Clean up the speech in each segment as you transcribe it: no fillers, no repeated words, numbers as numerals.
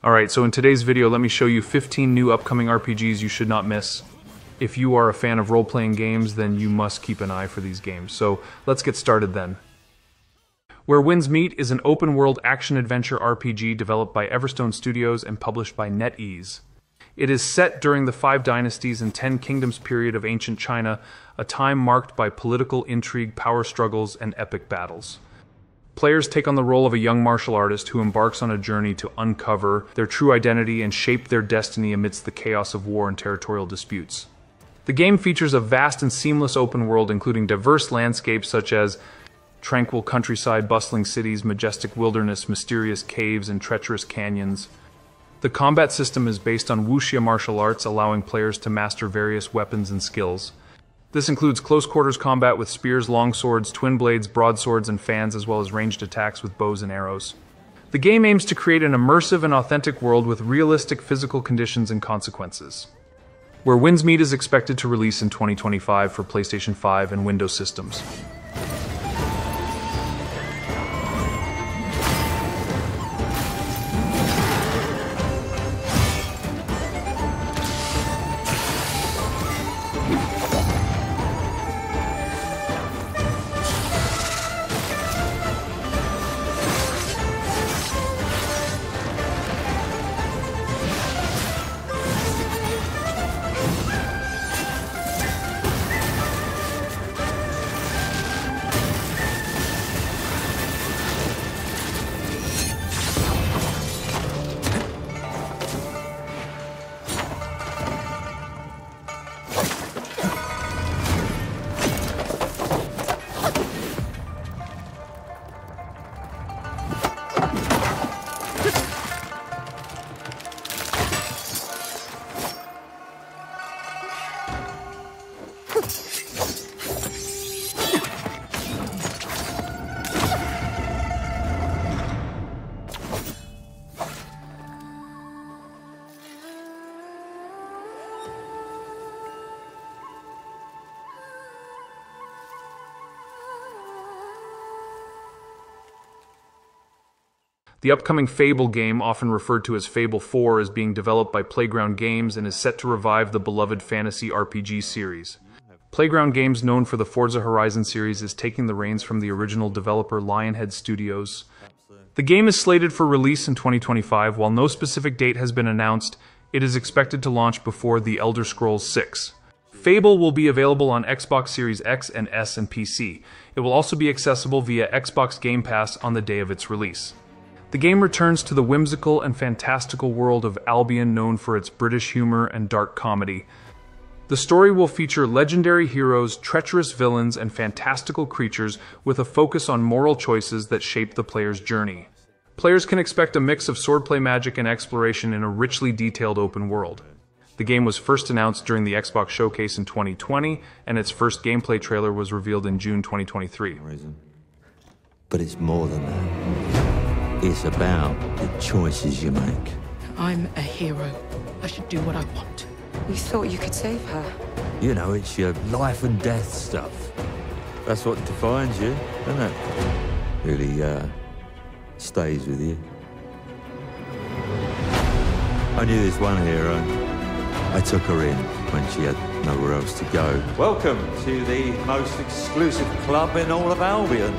Alright, so in today's video, let me show you 15 new upcoming RPGs you should not miss. If you are a fan of role-playing games, then you must keep an eye for these games. So let's get started then. Where Winds Meet is an open-world action-adventure RPG developed by Everstone Studios and published by NetEase. It is set during the 5 Dynasties and 10 Kingdoms period of ancient China, a time marked by political intrigue, power struggles, and epic battles. Players take on the role of a young martial artist who embarks on a journey to uncover their true identity and shape their destiny amidst the chaos of war and territorial disputes. The game features a vast and seamless open world including diverse landscapes such as tranquil countryside, bustling cities, majestic wilderness, mysterious caves, and treacherous canyons. The combat system is based on wuxia martial arts, allowing players to master various weapons and skills. This includes close quarters combat with spears, longswords, twin blades, broadswords, and fans, as well as ranged attacks with bows and arrows. The game aims to create an immersive and authentic world with realistic physical conditions and consequences. Where Winds Meet is expected to release in 2025 for PlayStation 5 and Windows systems. The upcoming Fable game, often referred to as Fable 4, is being developed by Playground Games and is set to revive the beloved fantasy RPG series. Playground Games, known for the Forza Horizon series, is taking the reins from the original developer Lionhead Studios. The game is slated for release in 2025. While no specific date has been announced, it is expected to launch before The Elder Scrolls 6. Fable will be available on Xbox Series X and S and PC. It will also be accessible via Xbox Game Pass on the day of its release. The game returns to the whimsical and fantastical world of Albion, known for its British humor and dark comedy. The story will feature legendary heroes, treacherous villains, and fantastical creatures with a focus on moral choices that shape the player's journey. Players can expect a mix of swordplay magic and exploration in a richly detailed open world. The game was first announced during the Xbox Showcase in 2020, and its first gameplay trailer was revealed in June 2023. But it's more than that. It's about the choices you make. I'm a hero. I should do what I want. You thought you could save her? You know, it's your life and death stuff. That's what defines you, doesn't it? Really, stays with you. I knew this one hero. I took her in when she had nowhere else to go. Welcome to the most exclusive club in all of Albion.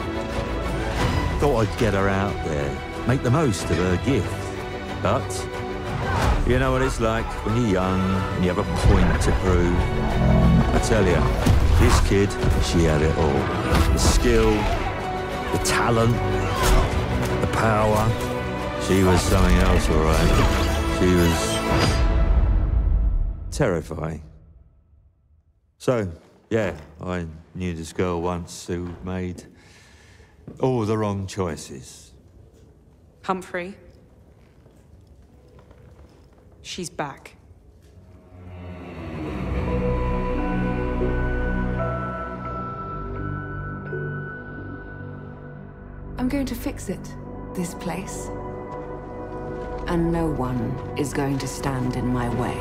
Thought I'd get her out there, make the most of her gift. But you know what it's like when you're young and you have a point to prove. I tell you, this kid, she had it all. The skill, the talent, the power. She was something else, all right. She was terrifying. So, yeah, I knew this girl once who made all the wrong choices. Humphrey. She's back. I'm going to fix it, this place. And no one is going to stand in my way.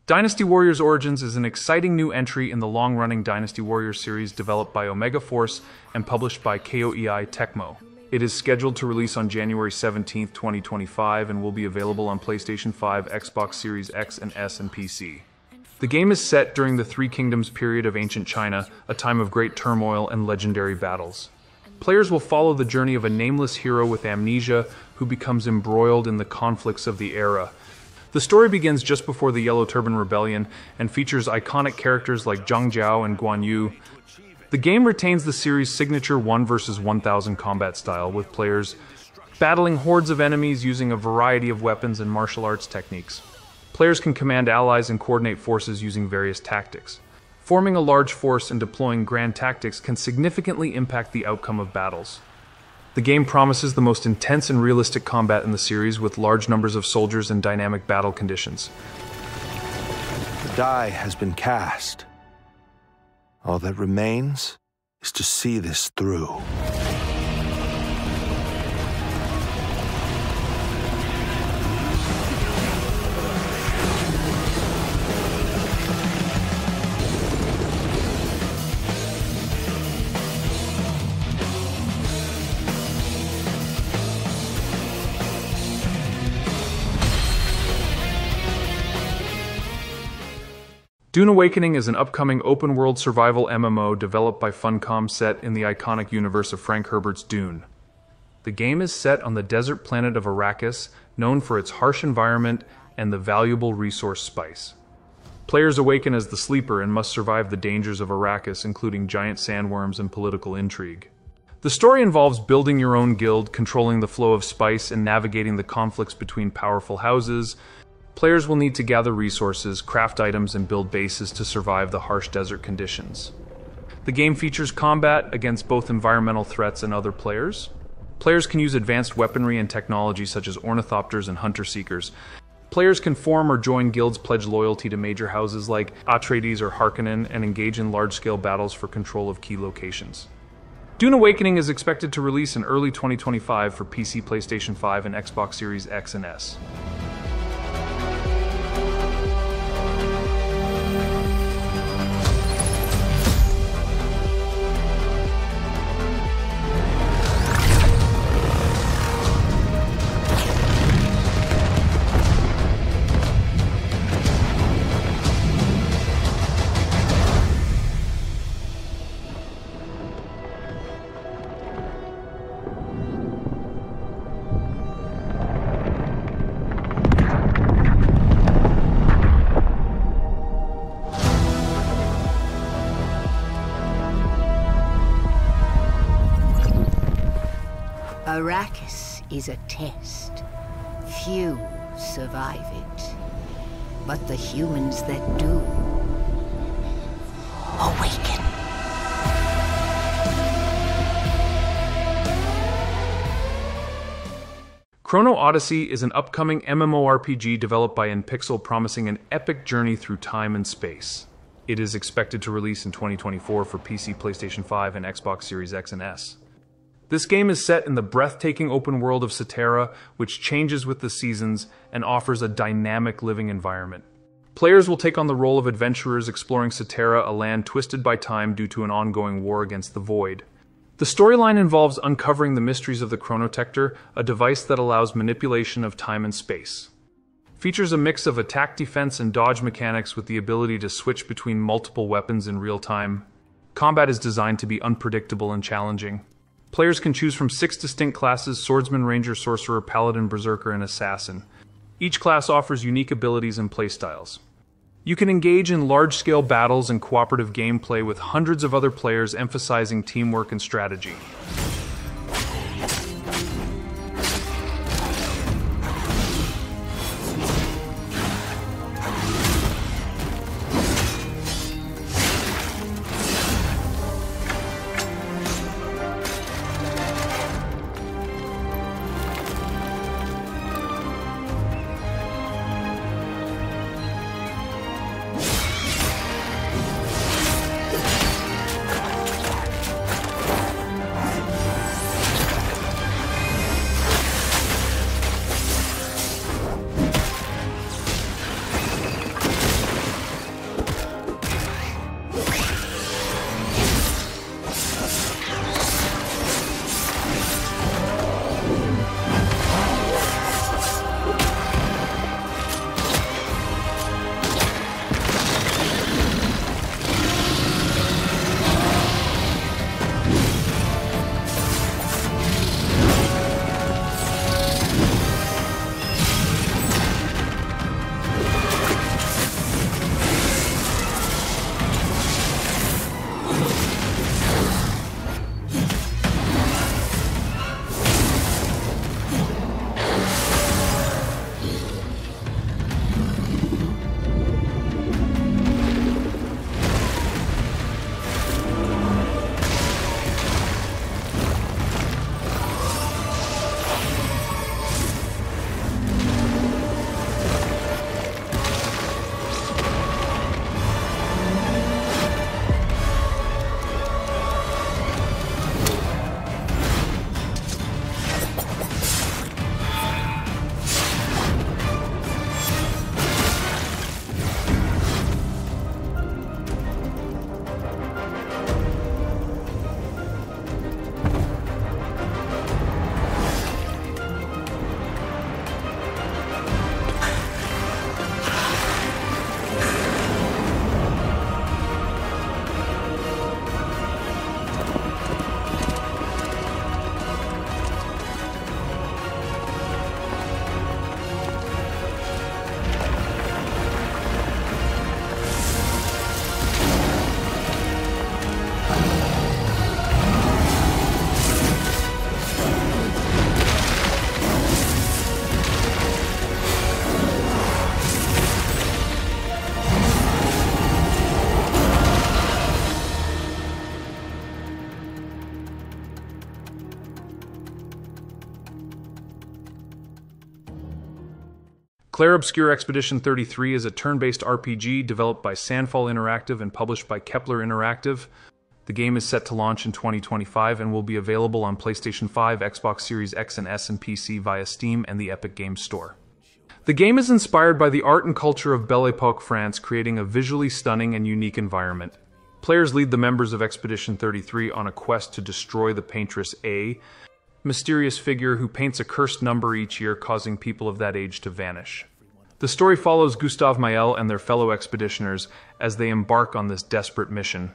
Dynasty Warriors Origins is an exciting new entry in the long-running Dynasty Warriors series developed by Omega Force and published by KOEI Tecmo. It is scheduled to release on January 17, 2025 and will be available on PlayStation 5, Xbox Series X and S, and PC. The game is set during the Three Kingdoms period of ancient China, a time of great turmoil and legendary battles. Players will follow the journey of a nameless hero with amnesia who becomes embroiled in the conflicts of the era. The story begins just before the Yellow Turban Rebellion and features iconic characters like Zhang Jiao and Guan Yu. The game retains the series' signature 1 vs 1000 combat style, with players battling hordes of enemies using a variety of weapons and martial arts techniques. Players can command allies and coordinate forces using various tactics. Forming a large force and deploying grand tactics can significantly impact the outcome of battles. The game promises the most intense and realistic combat in the series, with large numbers of soldiers and dynamic battle conditions. The die has been cast. All that remains is to see this through. Dune Awakening is an upcoming open-world survival MMO developed by Funcom set in the iconic universe of Frank Herbert's Dune. The game is set on the desert planet of Arrakis, known for its harsh environment and the valuable resource spice. Players awaken as the Sleeper and must survive the dangers of Arrakis, including giant sandworms and political intrigue. The story involves building your own guild, controlling the flow of spice, and navigating the conflicts between powerful houses. Players will need to gather resources, craft items, and build bases to survive the harsh desert conditions. The game features combat against both environmental threats and other players. Players can use advanced weaponry and technology such as ornithopters and hunter-seekers. Players can form or join guilds, pledge loyalty to major houses like ArcheAge or Harkonnen, and engage in large-scale battles for control of key locations. Dune Awakening is expected to release in early 2025 for PC, PlayStation 5, and Xbox Series X and S. Arrakis is a test. Few survive it. But the humans that do awaken. Chrono Odyssey is an upcoming MMORPG developed by Inpixel, promising an epic journey through time and space. It is expected to release in 2024 for PC, PlayStation 5, and Xbox Series X and S. This game is set in the breathtaking open world of Cetera, which changes with the seasons and offers a dynamic living environment. Players will take on the role of adventurers exploring Cetera, a land twisted by time due to an ongoing war against the Void. The storyline involves uncovering the mysteries of the Chronotector, a device that allows manipulation of time and space. Features a mix of attack, defense, and dodge mechanics with the ability to switch between multiple weapons in real time. Combat is designed to be unpredictable and challenging. Players can choose from 6 distinct classes: Swordsman, Ranger, Sorcerer, Paladin, Berserker, and Assassin. Each class offers unique abilities and playstyles. You can engage in large-scale battles and cooperative gameplay with hundreds of other players, emphasizing teamwork and strategy. Clair Obscur Expedition 33 is a turn-based RPG developed by Sandfall Interactive and published by Kepler Interactive. The game is set to launch in 2025 and will be available on PlayStation 5, Xbox Series X and S, and PC via Steam and the Epic Games Store. The game is inspired by the art and culture of Belle Epoque France, creating a visually stunning and unique environment. Players lead the members of Expedition 33 on a quest to destroy the paintress A, mysterious figure who paints a cursed number each year, causing people of that age to vanish. The story follows Gustave Mael and their fellow expeditioners as they embark on this desperate mission.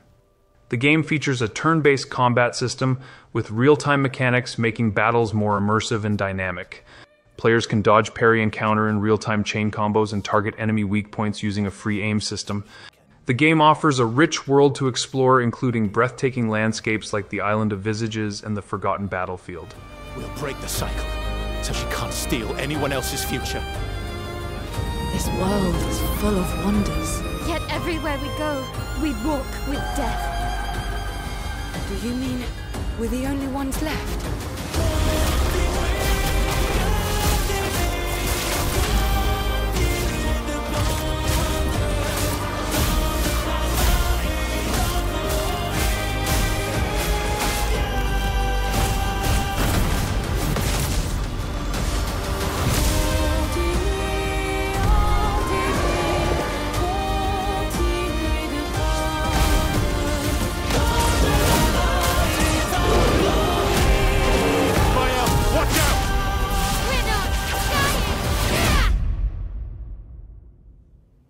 The game features a turn-based combat system with real-time mechanics, making battles more immersive and dynamic. Players can dodge, parry, and counter in real-time chain combos and target enemy weak points using a free aim system. The game offers a rich world to explore, including breathtaking landscapes like the Island of Visages and the Forgotten Battlefield. We'll break the cycle, so she can't steal anyone else's future. This world is full of wonders. Yet everywhere we go, we walk with death. Do you mean we're the only ones left?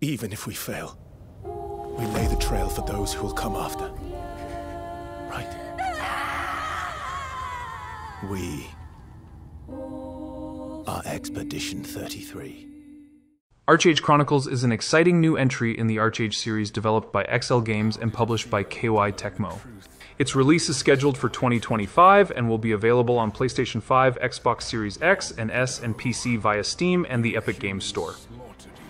Even if we fail, we lay the trail for those who will come after. Right? We are Expedition 33. ArcheAge Chronicles is an exciting new entry in the ArcheAge series developed by XL Games and published by KY Tecmo. Its release is scheduled for 2025 and will be available on PlayStation 5, Xbox Series X and S, and PC via Steam and the Epic Games Store.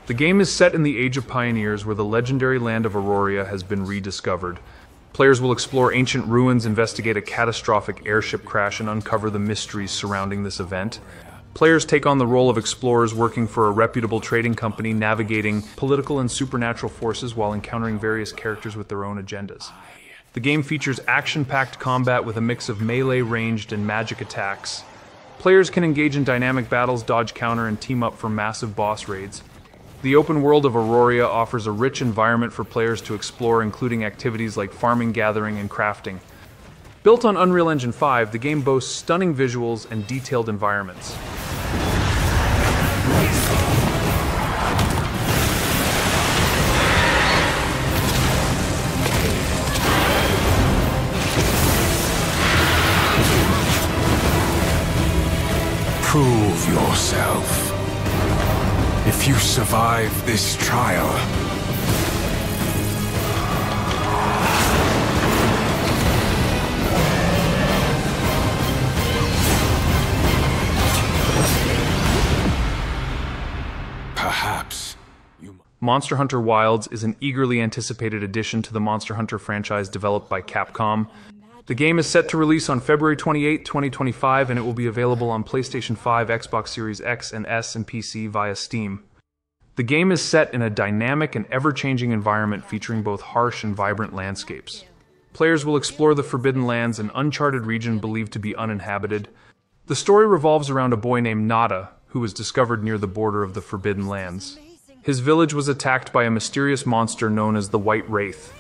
The game is set in the Age of Pioneers, where the legendary land of Aurora has been rediscovered. Players will explore ancient ruins, investigate a catastrophic airship crash, and uncover the mysteries surrounding this event. Players take on the role of explorers working for a reputable trading company, navigating political and supernatural forces while encountering various characters with their own agendas. The game features action-packed combat with a mix of melee, ranged, and magic attacks. Players can engage in dynamic battles, dodge, counter, and team up for massive boss raids. The open world of Aurora offers a rich environment for players to explore, including activities like farming, gathering, and crafting. Built on Unreal Engine 5, the game boasts stunning visuals and detailed environments. Prove yourself. If you survive this trial, perhaps you... Monster Hunter Wilds is an eagerly anticipated addition to the Monster Hunter franchise developed by Capcom. The game is set to release on February 28, 2025, and it will be available on PlayStation 5, Xbox Series X and S, and PC via Steam. The game is set in a dynamic and ever-changing environment featuring both harsh and vibrant landscapes. Players will explore the Forbidden Lands, an uncharted region believed to be uninhabited. The story revolves around a boy named Nada, who was discovered near the border of the Forbidden Lands. His village was attacked by a mysterious monster known as the White Wraith.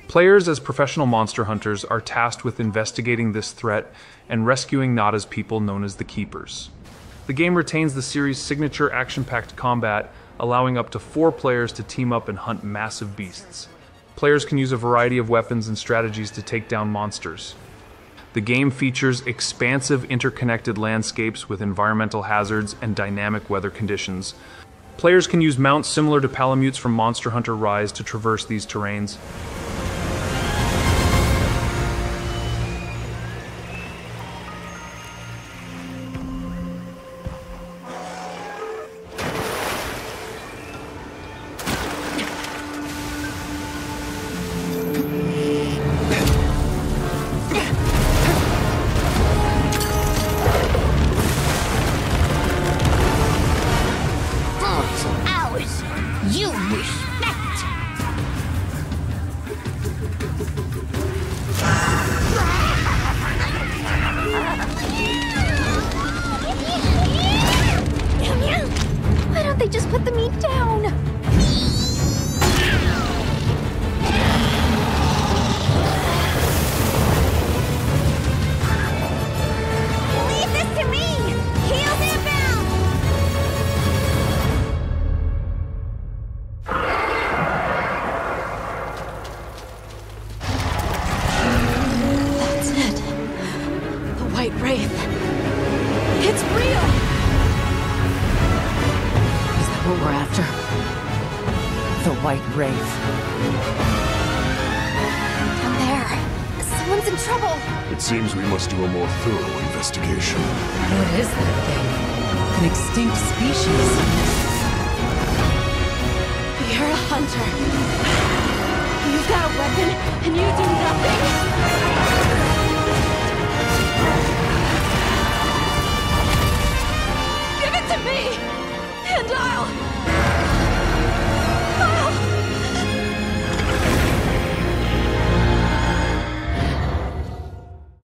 Players, as professional monster hunters, are tasked with investigating this threat and rescuing Nada's people, known as the Keepers. The game retains the series' signature action-packed combat, allowing up to 4 players to team up and hunt massive beasts. Players can use a variety of weapons and strategies to take down monsters. The game features expansive, interconnected landscapes with environmental hazards and dynamic weather conditions. Players can use mounts similar to Palamutes from Monster Hunter Rise to traverse these terrains. Wraith. It's real! Is that what we're after? The White Wraith. Down there. Someone's in trouble. It seems we must do a more thorough investigation. What is that thing? An extinct species. You're a hunter. You've got a weapon, and you do nothing? Give it to me! And I'll...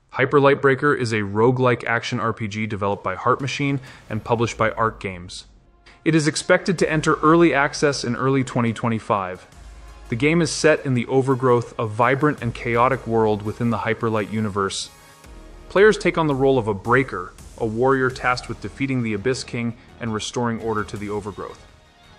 Hyper Lightbreaker is a roguelike action RPG developed by Heart Machine and published by Arc Games. It is expected to enter early access in early 2025. The game is set in the overgrowth, a vibrant and chaotic world within the Hyperlight universe. Players take on the role of a Breaker, a warrior tasked with defeating the Abyss King and restoring order to the overgrowth.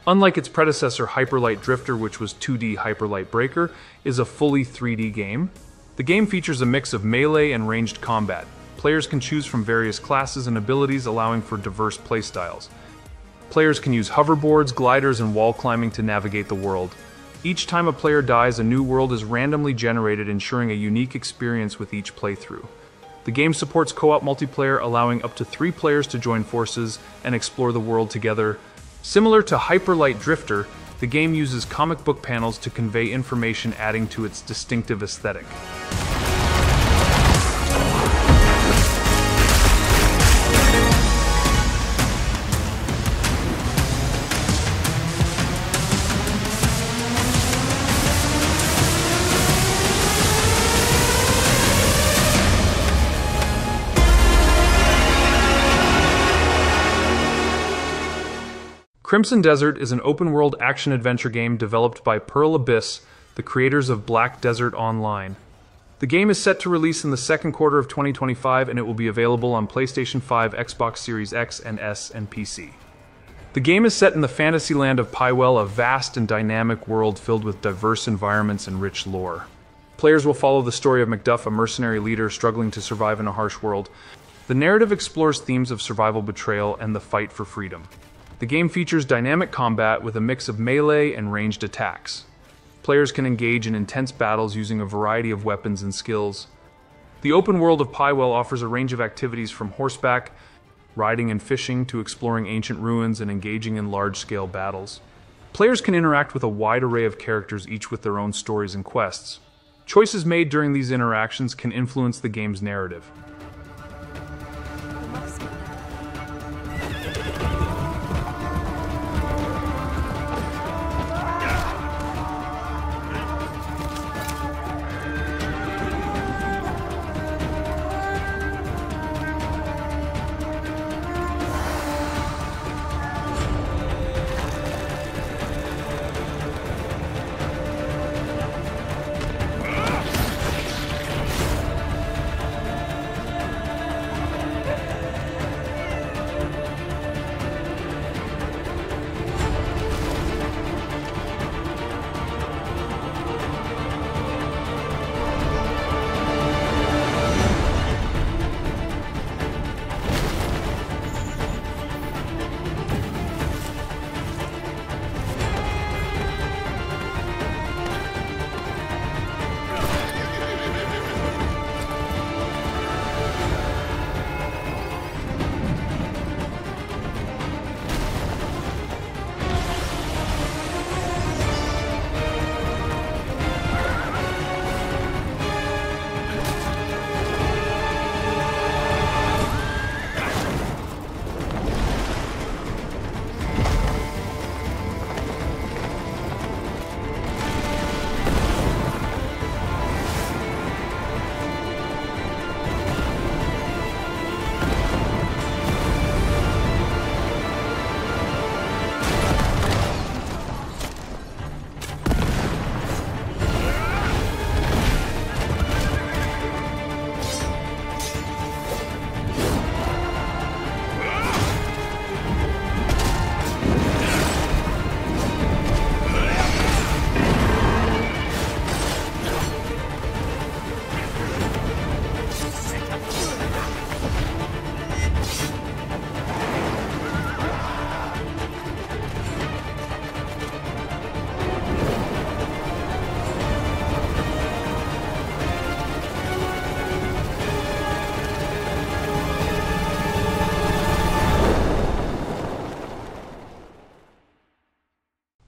Unlike its predecessor Hyperlight Drifter, which was 2D, Hyperlight Breaker is a fully 3D game. The game features a mix of melee and ranged combat. Players can choose from various classes and abilities, allowing for diverse playstyles. Players can use hoverboards, gliders, and wall climbing to navigate the world. Each time a player dies, a new world is randomly generated, ensuring a unique experience with each playthrough. The game supports co-op multiplayer, allowing up to 3 players to join forces and explore the world together. Similar to Hyperlight Drifter, the game uses comic book panels to convey information, adding to its distinctive aesthetic. Crimson Desert is an open-world action-adventure game developed by Pearl Abyss, the creators of Black Desert Online. The game is set to release in the second quarter of 2025, and it will be available on PlayStation 5, Xbox Series X and S, and PC. The game is set in the fantasy land of Pywell, a vast and dynamic world filled with diverse environments and rich lore. Players will follow the story of Macduff, a mercenary leader struggling to survive in a harsh world. The narrative explores themes of survival, betrayal, and the fight for freedom. The game features dynamic combat with a mix of melee and ranged attacks. Players can engage in intense battles using a variety of weapons and skills. The open world of Pywell offers a range of activities from horseback, riding and fishing, to exploring ancient ruins and engaging in large-scale battles. Players can interact with a wide array of characters, each with their own stories and quests. Choices made during these interactions can influence the game's narrative.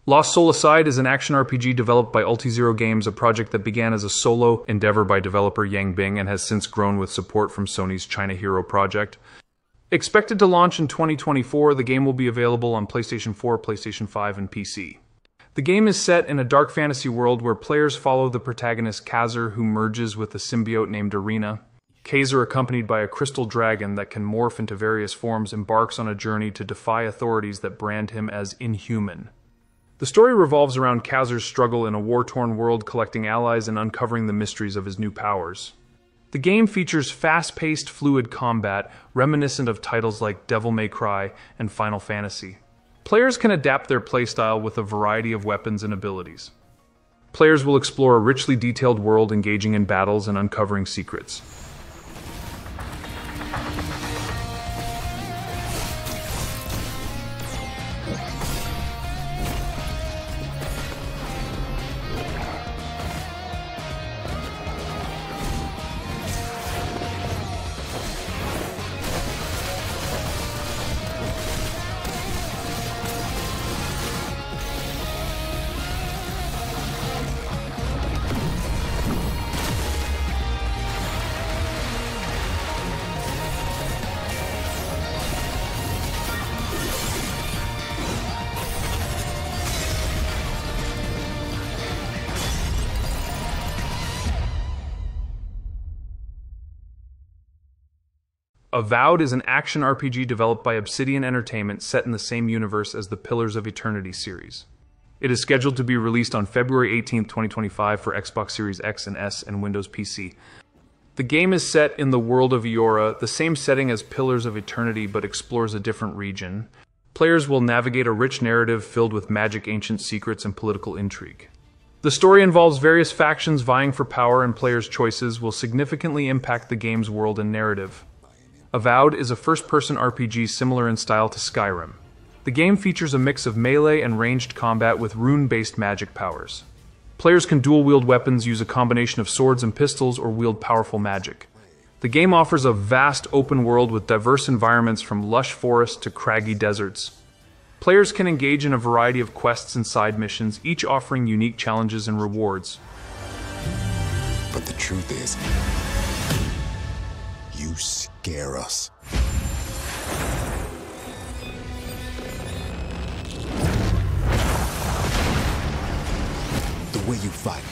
Lost Soul Aside is an action RPG developed by Ulti-Zero Games, a project that began as a solo endeavor by developer Yang Bing and has since grown with support from Sony's China Hero project. Expected to launch in 2024, the game will be available on PlayStation 4, PlayStation 5, and PC. The game is set in a dark fantasy world where players follow the protagonist Kazur, who merges with a symbiote named Arena. Kazur, accompanied by a crystal dragon that can morph into various forms, embarks on a journey to defy authorities that brand him as inhuman. The story revolves around Kazur's struggle in a war-torn world, collecting allies and uncovering the mysteries of his new powers. The game features fast-paced, fluid combat, reminiscent of titles like Devil May Cry and Final Fantasy. Players can adapt their playstyle with a variety of weapons and abilities. Players will explore a richly detailed world, engaging in battles and uncovering secrets. Avowed is an action RPG developed by Obsidian Entertainment set in the same universe as the Pillars of Eternity series. It is scheduled to be released on February 18, 2025 for Xbox Series X and S and Windows PC. The game is set in the world of Eora, the same setting as Pillars of Eternity but explores a different region. Players will navigate a rich narrative filled with magic, ancient secrets, and political intrigue. The story involves various factions vying for power, and players' choices will significantly impact the game's world and narrative. Avowed is a first-person RPG similar in style to Skyrim. The game features a mix of melee and ranged combat with rune-based magic powers. Players can dual-wield weapons, use a combination of swords and pistols, or wield powerful magic. The game offers a vast open world with diverse environments from lush forests to craggy deserts. Players can engage in a variety of quests and side missions, each offering unique challenges and rewards. But the truth is, you scare us. The way you fight,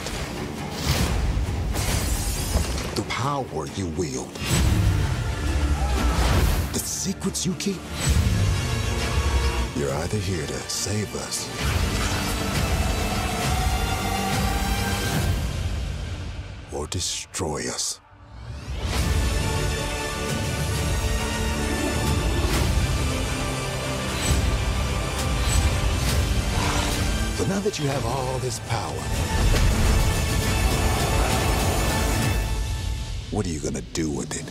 the power you wield, the secrets you keep. You're either here to save us or destroy us. So now that you have all this power, what are you gonna do with it?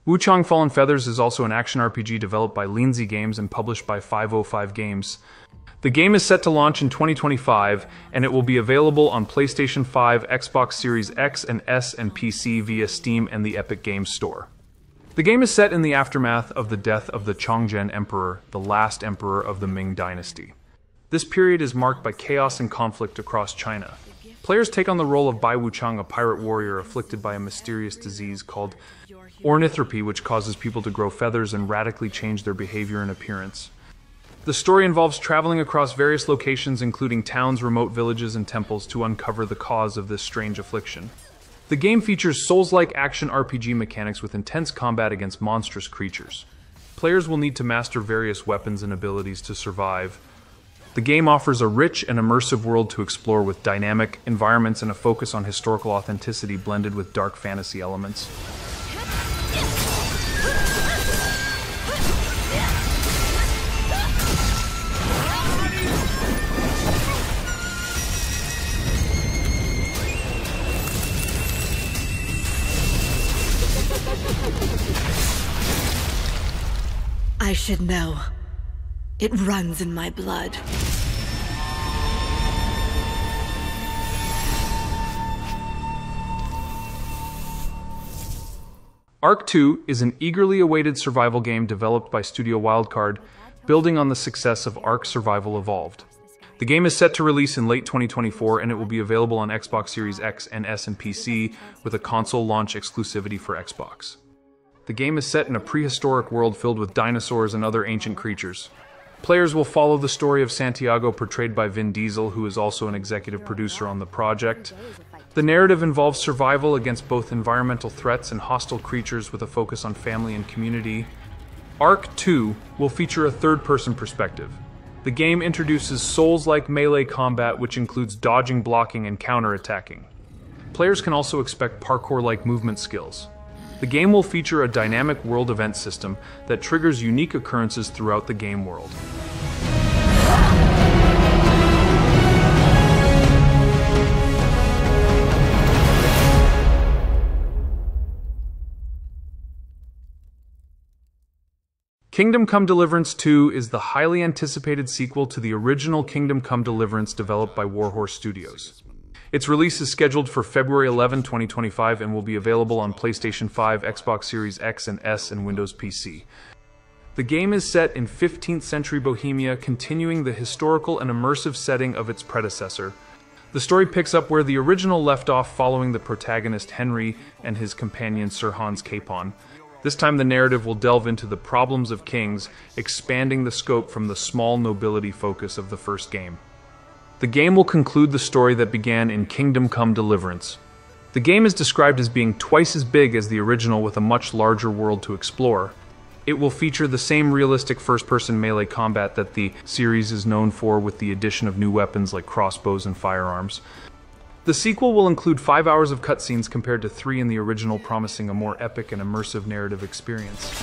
Wuchang Fallen Feathers is also an action RPG developed by Lindsay Games and published by 505 Games. The game is set to launch in 2025, and it will be available on PlayStation 5, Xbox Series X and S, and PC via Steam and the Epic Games Store. The game is set in the aftermath of the death of the Chongzhen Emperor, the last emperor of the Ming Dynasty. This period is marked by chaos and conflict across China. Players take on the role of Bai Wuchang, a pirate warrior afflicted by a mysterious disease called ornithropy, which causes people to grow feathers and radically change their behavior and appearance. The story involves traveling across various locations, including towns, remote villages, and temples, to uncover the cause of this strange affliction. The game features Souls-like action RPG mechanics with intense combat against monstrous creatures. Players will need to master various weapons and abilities to survive. The game offers a rich and immersive world to explore with dynamic environments and a focus on historical authenticity blended with dark fantasy elements. I should know. It runs in my blood. Arc 2 is an eagerly awaited survival game developed by Studio Wildcard, building on the success of Ark Survival Evolved. The game is set to release in late 2024, and it will be available on Xbox Series X and S and PC, with a console launch exclusivity for Xbox. The game is set in a prehistoric world filled with dinosaurs and other ancient creatures. Players will follow the story of Santiago, portrayed by Vin Diesel, who is also an executive producer on the project. The narrative involves survival against both environmental threats and hostile creatures, with a focus on family and community. Arc 2 will feature a third-person perspective. The game introduces Souls-like melee combat, which includes dodging, blocking, and counter-attacking. Players can also expect parkour-like movement skills. The game will feature a dynamic world event system that triggers unique occurrences throughout the game world. Kingdom Come Deliverance 2 is the highly anticipated sequel to the original Kingdom Come Deliverance developed by Warhorse Studios. Its release is scheduled for February 11, 2025 and will be available on PlayStation 5, Xbox Series X and S, and Windows PC. The game is set in 15th century Bohemia, continuing the historical and immersive setting of its predecessor. The story picks up where the original left off, following the protagonist Henry and his companion Sir Hans Capon. This time the narrative will delve into the problems of kings, expanding the scope from the small nobility focus of the first game. The game will conclude the story that began in Kingdom Come Deliverance. The game is described as being twice as big as the original, with a much larger world to explore. It will feature the same realistic first-person melee combat that the series is known for, with the addition of new weapons like crossbows and firearms. The sequel will include 5 hours of cutscenes compared to 3 in the original, promising a more epic and immersive narrative experience.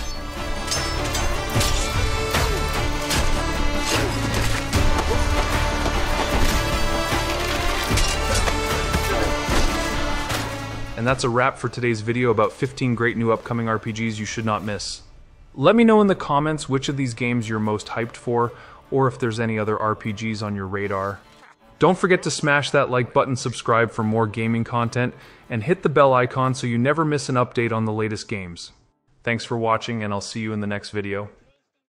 And that's a wrap for today's video about 15 great new upcoming RPGs you should not miss. Let me know in the comments which of these games you're most hyped for, or if there's any other RPGs on your radar. Don't forget to smash that like button, subscribe for more gaming content, and hit the bell icon so you never miss an update on the latest games. Thanks for watching, and I'll see you in the next video.